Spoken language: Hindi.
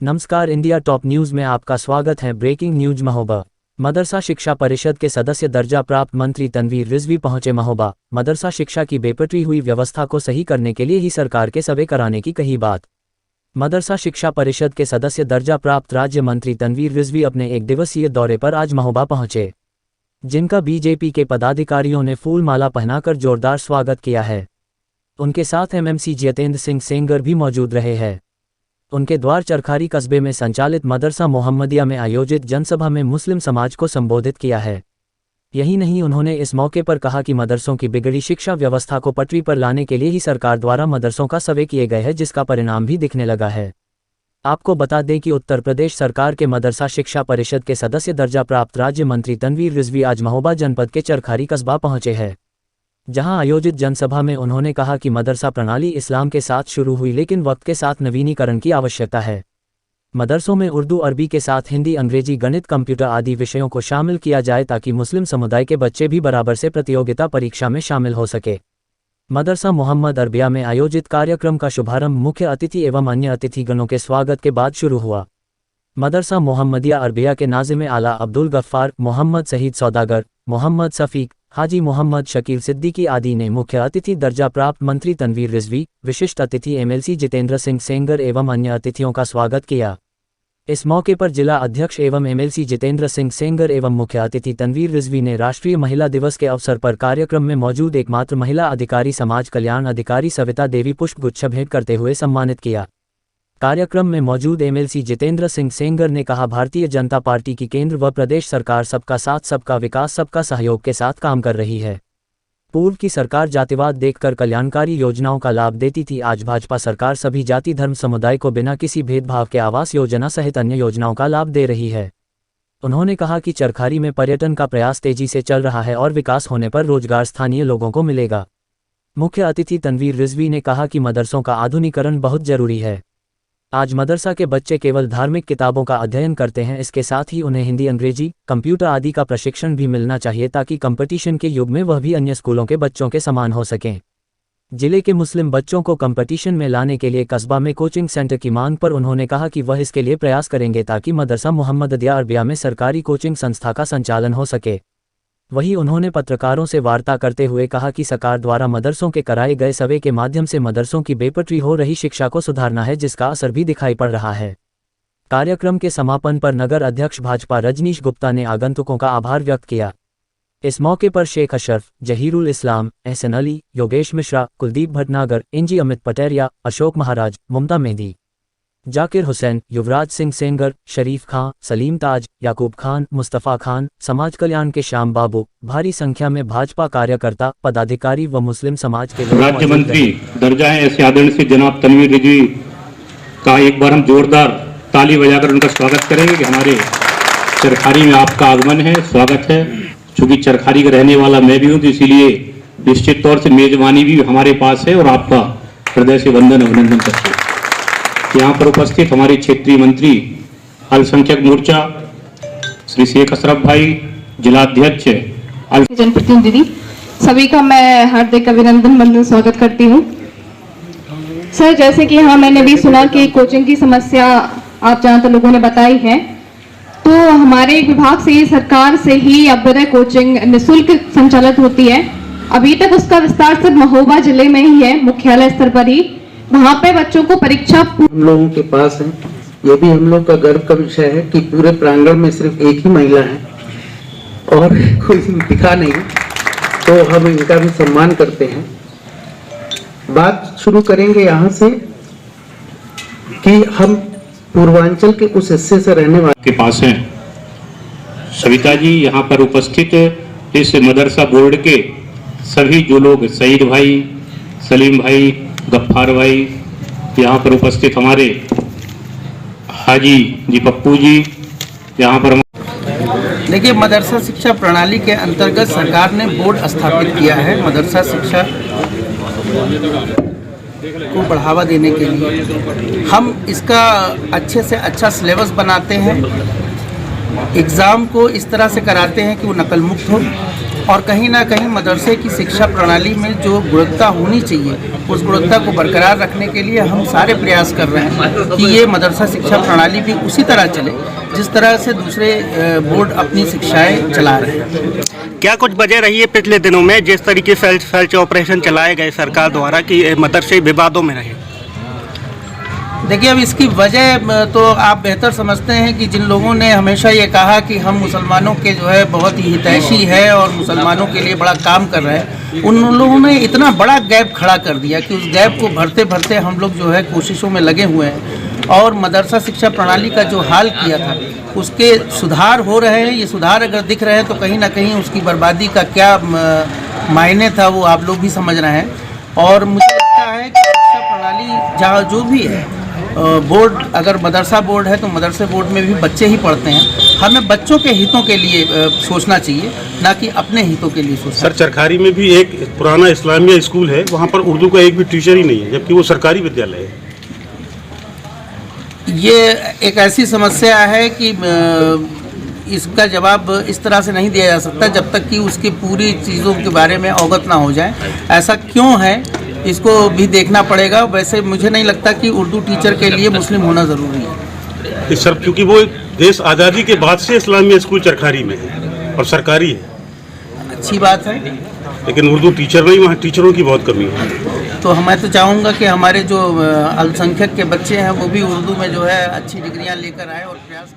नमस्कार, इंडिया टॉप न्यूज़ में आपका स्वागत है। Breaking news. महोबा मदरसा शिक्षा परिषद के सदस्य दर्जा प्राप्त मंत्री तनवीर रिजवी पहुंचे महोबा। मदरसा शिक्षा की बेपटरी हुई व्यवस्था को सही करने के लिए ही सरकार के सर्वे कराने की कही बात। मदरसा शिक्षा परिषद के सदस्य दर्जा प्राप्त राज्य मंत्री तनवीर रिजवी अपने एक दिवसीय दौरे पर आज महोबा पहुंचे, जिनका बीजेपी के पदाधिकारियों ने फूल माला पहनाकर जोरदार स्वागत किया है। उनके साथ एमएमसी जितेंद्र सिंह सेंगर भी मौजूद रहे हैं। उनके द्वार चरखारी कस्बे में संचालित मदरसा मोहम्मदिया में आयोजित जनसभा में मुस्लिम समाज को संबोधित किया है। यही नहीं, उन्होंने इस मौके पर कहा कि मदरसों की बिगड़ी शिक्षा व्यवस्था को पटरी पर लाने के लिए ही सरकार द्वारा मदरसों का सर्वे किए गए हैं, जिसका परिणाम भी दिखने लगा है। आपको बता दें कि उत्तर प्रदेश सरकार के मदरसा शिक्षा परिषद के सदस्य दर्जा प्राप्त राज्य मंत्री तनवीर रिजवी आज महोबा जनपद के चरखारी कस्बा पहुंचे हैं, जहां आयोजित जनसभा में उन्होंने कहा कि मदरसा प्रणाली इस्लाम के साथ शुरू हुई, लेकिन वक्त के साथ नवीनीकरण की आवश्यकता है। मदरसों में उर्दू अरबी के साथ हिंदी, अंग्रेजी, गणित, कंप्यूटर आदि विषयों को शामिल किया जाए ताकि मुस्लिम समुदाय के बच्चे भी बराबर से प्रतियोगिता परीक्षा में शामिल हो सके। मदरसा मोहम्मद अरबिया में आयोजित कार्यक्रम का शुभारंभ मुख्य अतिथि एवं अन्य अतिथिगणों के स्वागत के बाद शुरू हुआ। मदरसा मोहम्मदिया अरबिया के नाज़िम आला अब्दुल गफ्फार, मोहम्मद शहीद सौदागर, मोहम्मद सफ़ीक, हाजी मोहम्मद शकील सिद्दीकी आदि ने मुख्य अतिथि दर्जा प्राप्त मंत्री तनवीर रिजवी, विशिष्ट अतिथि एमएलसी जितेंद्र सिंह सेंगर एवं अन्य अतिथियों का स्वागत किया। इस मौके पर जिला अध्यक्ष एवं एमएलसी जितेंद्र सिंह सेंगर एवं मुख्य अतिथि तनवीर रिजवी ने राष्ट्रीय महिला दिवस के अवसर पर कार्यक्रम में मौजूद एकमात्र महिला अधिकारी समाज कल्याण अधिकारी सविता देवी पुष्पगुच्छ भेंट करते हुए सम्मानित किया। कार्यक्रम में मौजूद एमएलसी जितेंद्र सिंह सेंगर ने कहा, भारतीय जनता पार्टी की केंद्र व प्रदेश सरकार सबका साथ, सबका विकास, सबका सहयोग के साथ काम कर रही है। पूर्व की सरकार जातिवाद देखकर कल्याणकारी योजनाओं का लाभ देती थी। आज भाजपा सरकार सभी जाति धर्म समुदाय को बिना किसी भेदभाव के आवास योजना सहित अन्य योजनाओं का लाभ दे रही है। उन्होंने कहा कि चरखारी में पर्यटन का प्रयास तेजी से चल रहा है और विकास होने पर रोजगार स्थानीय लोगों को मिलेगा। मुख्य अतिथि तनवीर रिजवी ने कहा कि मदरसों का आधुनिकीकरण बहुत जरूरी है। आज मदरसा के बच्चे केवल धार्मिक किताबों का अध्ययन करते हैं, इसके साथ ही उन्हें हिंदी, अंग्रेजी, कंप्यूटर आदि का प्रशिक्षण भी मिलना चाहिए ताकि कंपटीशन के युग में वह भी अन्य स्कूलों के बच्चों के समान हो सकें। जिले के मुस्लिम बच्चों को कंपटीशन में लाने के लिए कस्बा में कोचिंग सेंटर की मांग पर उन्होंने कहा कि वह इसके लिए प्रयास करेंगे ताकि मदरसा मोहम्मदिया अरबिया में सरकारी कोचिंग संस्था का संचालन हो सके। वहीं उन्होंने पत्रकारों से वार्ता करते हुए कहा कि सरकार द्वारा मदरसों के कराए गए सर्वे के माध्यम से मदरसों की बेपटरी हो रही शिक्षा को सुधारना है, जिसका असर भी दिखाई पड़ रहा है। कार्यक्रम के समापन पर नगर अध्यक्ष भाजपा रजनीश गुप्ता ने आगंतुकों का आभार व्यक्त किया। इस मौके पर शेख अशरफ, जहीरुल इस्लाम, एहसन अली, योगेश मिश्रा, कुलदीप भटनागर, इंजी अमित पटेरिया, अशोक महाराज, मुमता मेहदी, जाकिर हुसैन, युवराज सिंह सेंगर, शरीफ खां, सलीम ताज, याकूब खान, मुस्तफ़ा खान, समाज कल्याण के श्याम बाबू, भारी संख्या में भाजपा कार्यकर्ता, पदाधिकारी व मुस्लिम समाज के लोग। राज्य मंत्री दर्जा है ऐसे आदरणीय से जनाब तनवीर रिजवी का एक बार हम जोरदार ताली बजाकर उनका स्वागत करेंगे कि हमारे चरखारी में आपका आगमन है, स्वागत है। चूंकि चरखारी का रहने वाला मैं भी हूँ, तो इसीलिए निश्चित तौर से मेजबानी भी हमारे पास है और आपका हृदय से वंदन अभिनंदन करते हैं। यहाँ पर उपस्थित हमारे क्षेत्रीय मंत्री अल्पसंख्यक मोर्चा श्री शेख अशरफ भाई, जिलाध्यक्ष जनप्रतिनिधि, सभी का मैं हार्दिक अभिनंदन वंदन स्वागत करती हूँ। सर, जैसे कि हाँ, मैंने भी सुना कि कोचिंग की समस्या आप ज़्यादातर लोगों ने बताई है, तो हमारे विभाग से, सरकार से ही अभ्युदय कोचिंग निःशुल्क संचालित होती है। अभी तक उसका विस्तार सिर्फ महोबा जिले में ही है, मुख्यालय स्तर पर ही। वहाँ पे बच्चों को परीक्षा हम लोगों के पास है। ये भी हम लोग का गर्व का विषय है कि पूरे प्रांगण में सिर्फ एक ही महिला है और कोई दिखा नहीं, तो हम इनका भी सम्मान करते हैं। बात शुरू करेंगे यहाँ से कि हम पूर्वांचल के उस हिस्से से रहने वाले के पास हैं। सविता जी यहाँ पर उपस्थित इस मदरसा बोर्ड के सभी जो लोग, सईद भाई, सलीम भाई, गफ्फार भाई, यहाँ पर उपस्थित हमारे हाजी जी, पप्पू जी, यहाँ पर। देखिए, मदरसा शिक्षा प्रणाली के अंतर्गत सरकार ने बोर्ड स्थापित किया है। मदरसा शिक्षा को बढ़ावा देने के लिए हम इसका अच्छे से अच्छा सिलेबस बनाते हैं, एग्ज़ाम को इस तरह से कराते हैं कि वो नकल मुक्त हो और कहीं ना कहीं मदरसे की शिक्षा प्रणाली में जो गुणवत्ता होनी चाहिए उस गुणवत्ता को बरकरार रखने के लिए हम सारे प्रयास कर रहे हैं कि ये मदरसा शिक्षा प्रणाली भी उसी तरह चले जिस तरह से दूसरे बोर्ड अपनी शिक्षाएं चला रहे हैं। क्या कुछ वजह रही है पिछले दिनों में जिस तरीके से सर्च ऑपरेशन चलाए गए सरकार द्वारा कि मदरसे विवादों में रहे? देखिए, अब इसकी वजह तो आप बेहतर समझते हैं कि जिन लोगों ने हमेशा ये कहा कि हम मुसलमानों के जो है बहुत ही हितैषी है और मुसलमानों के लिए बड़ा काम कर रहे हैं, उन लोगों ने इतना बड़ा गैप खड़ा कर दिया कि उस गैप को भरते भरते हम लोग जो है कोशिशों में लगे हुए हैं और मदरसा शिक्षा प्रणाली का जो हाल किया था उसके सुधार हो रहे हैं। ये सुधार अगर दिख रहे हैं तो कहीं ना कहीं उसकी बर्बादी का क्या मायने था वो आप लोग भी समझ रहे हैं। और मुझे लगता है कि शिक्षा प्रणाली जहाँ जो भी है, बोर्ड अगर मदरसा बोर्ड है तो मदरसे बोर्ड में भी बच्चे ही पढ़ते हैं। हमें बच्चों के हितों के लिए सोचना चाहिए, ना कि अपने हितों के लिए सोचना। सर, चरखारी में भी एक पुराना इस्लामिया स्कूल है, वहाँ पर उर्दू का एक भी टीचर ही नहीं है, जबकि वो सरकारी विद्यालय है। ये एक ऐसी समस्या है कि इसका जवाब इस तरह से नहीं दिया जा सकता जब तक कि उसकी पूरी चीज़ों के बारे में अवगत ना हो जाए। ऐसा क्यों है इसको भी देखना पड़ेगा। वैसे मुझे नहीं लगता कि उर्दू टीचर के लिए मुस्लिम होना ज़रूरी है। सर, क्योंकि वो देश आज़ादी के बाद से इस्लामिया स्कूल चरखारी में है और सरकारी है। अच्छी बात है, लेकिन उर्दू टीचर नहीं, वहाँ टीचरों की बहुत कमी है। तो मैं तो चाहूँगा कि हमारे जो अल्पसंख्यक के बच्चे हैं वो भी उर्दू में जो है अच्छी डिग्रियाँ लेकर आए और प्रयास